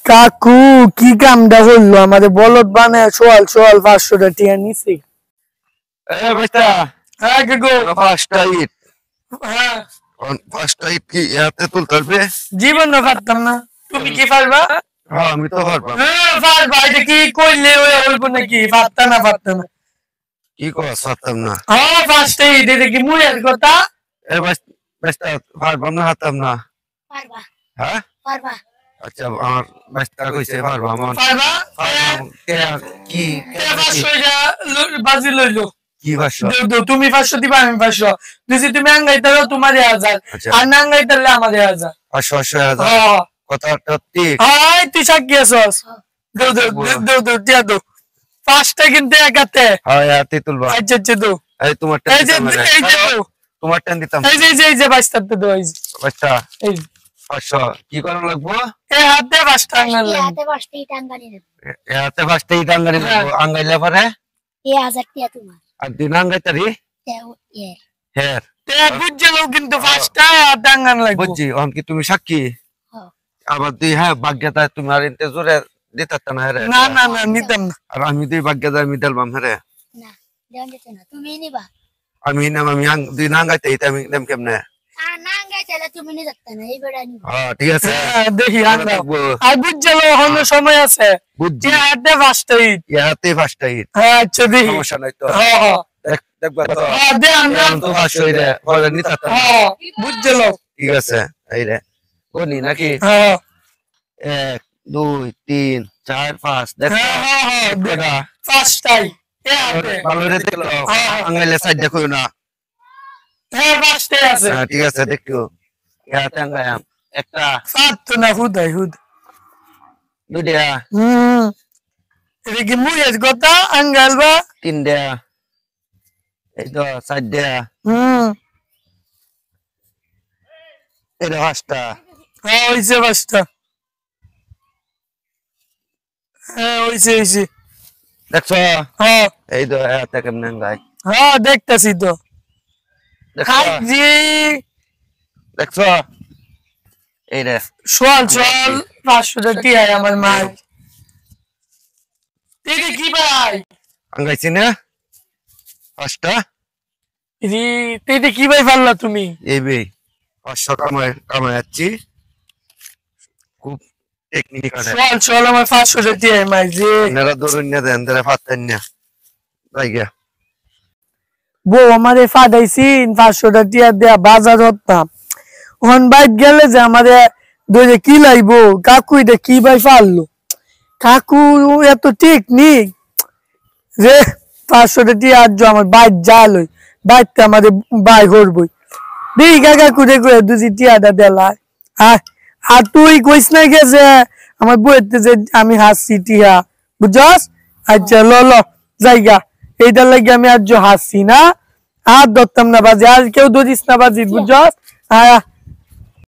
কাকু কি কামটা হলো আমাদের বলদ বানায় সোয়াল সোয়াল 500 টাকা নিছে। বেটা হ্যাঁ কাকু ফার্স্ট ইট হ্যাঁ ফার্স্ট ইট কি এতে তুলতে পারবে? জীবন পারতাম না, তুমি কি পারবা? হ্যাঁ আমি তো পারবো। হ্যাঁ পারবা, এটা কি কইলে হইবো নাকি? পারতা না কি কস পারতাম না? হ্যাঁ ফার্স্ট এইড এটা কি মুয়ের কথা? বেটা পারবাম না হাতাম না। পারবা হ্যাঁ পারবা আচ্ছা আমার বেটা কইছে পারবো আমার পারবা কি 500 বাজি লইলো। কি ভাষা? তুমি 500 দিবা, আমি 500। যদি তুমি আঙ্গাইতে তোমার 1000 আর না আঙ্গাইতে আমার 1000। 500 হ্যাঁ কথাটা ঠিক। হ্যাঁ তুই সাক্ষী আছস। দিয়া দো পাঁচটা কিন্তু একাতে। হ্যাঁ এতে তুলবা। আচ্ছা দো। এই তোমার এই যে দো তোমার টান দিতাম। এই যে বাইস্তাতে দো। এই যে বাচ্চা এই 500 কি করা লাগবো? এ হাতে পাঁচটা আঙ্গাল লাগবে। হাতে পাঁচটা টাঙ্গানি নেব এতে পাঁচটা ইট আঙ্গারি লাগবো। আঙ্গাইলে পরে 1000 টাকা তোমার আর দিন আঙ্গাইতারি এর হের তে বুঝলো কিন্তু পাঁচটা হাতে আঙ্গাল লাগবে। বুঝছি অন কি তুমি সাক্ষী? আবার তুই হ্যাঁ ভাগ্যতা তুমি আর ইনতে জোরে দিতাত না হেরে। না নিতাম না। আর আমি তুই ভাগ্যতা আমি দিলবাম হেরে। না দেন দিতে না, তুমি নিবা। আমি নাম আমি দুই নাঙ্গাইতে এটা আমি দেম কেমনে? আর না গাইলে তুমি নি যাচ্ছ না, এই বেড়া নিবা। হ্যাঁ ঠিক আছে দেখি আঙ্গাল আর বুঝলো হলো সময় আছে। বুঝছি হাতে পাঁচটা ইট। ইয়াতে ফার্স্ট ইট আচ্ছা দেখি। সমস্যা নাই তো। হ্যাঁ দেখবা তো হ্যাঁ দে আমরা তো 500 রে বলে নিতাত না। হ্যাঁ বুঝলো। ঠিক আছে এই রে কোনি নাকি হ্যাঁ 1 2 3 4 5 দেখ হ্যাঁ বেটা পাঁচটাই এ হাতে। ভালো রে দেখলো আঙ্গাইলে সাইড দেখো না। হ্যাঁ পাঁচটাই আছে। হ্যাঁ ঠিক আছে দেখো ইয়াতে আঙ্গায়াম একটা সাত না হুদাই হুদ। দুইটা এটা কি মুয়ের কথা আঙ্গাল বা? তিনটা এই তো চারটা এটা পাঁচটা হ্যাঁ হইছে পাঁচটা। হ্যাঁ হইছে দেখছো? হ্যাঁ এই তো এতে কেমনে আঙ্গাই হ্যাঁ দেখতাছি তো। দেখছো? হাজি দেখছো এই রে সোয়াল 500 টাকা আমার মা। এটা কি ভাই? আঙ্গাইছি না পাঁচটা। এটা কি ভাই পারলা তুমি? এই বে 500 কামাই যাচ্ছি খুব টেকনিক আছে। সোয়াল আমার 500 টাকা মাই যে আপনারা ধরুন না দেন ধরে পাতেন না তাই গিয়া বউ আমারে ফাটাইছিন 500 টাকা দেয়া বাজার হতাম। ওখান বাইক গেলে যে আমারে দইরে কি লাইবো কাকু এটা কি ভাই পারলো? কাকু এত টেকনিক রে 500 টাকা আর আমার বাইক জালই বাইকটা আমাদের বাই করবই দেখি কাকু দেখো দুজি টিয়াটা দেলায়। আর তুই কইস না গেছে আমার বইতে যে আমি হাসছি টিয়া বুঝছস? আচ্ছা ল জায়গা এইটার লাগে আমি আজ হাসছি না আর ধরতাম না বাজি আর কেউ ধরিস না বাজি বুঝছস?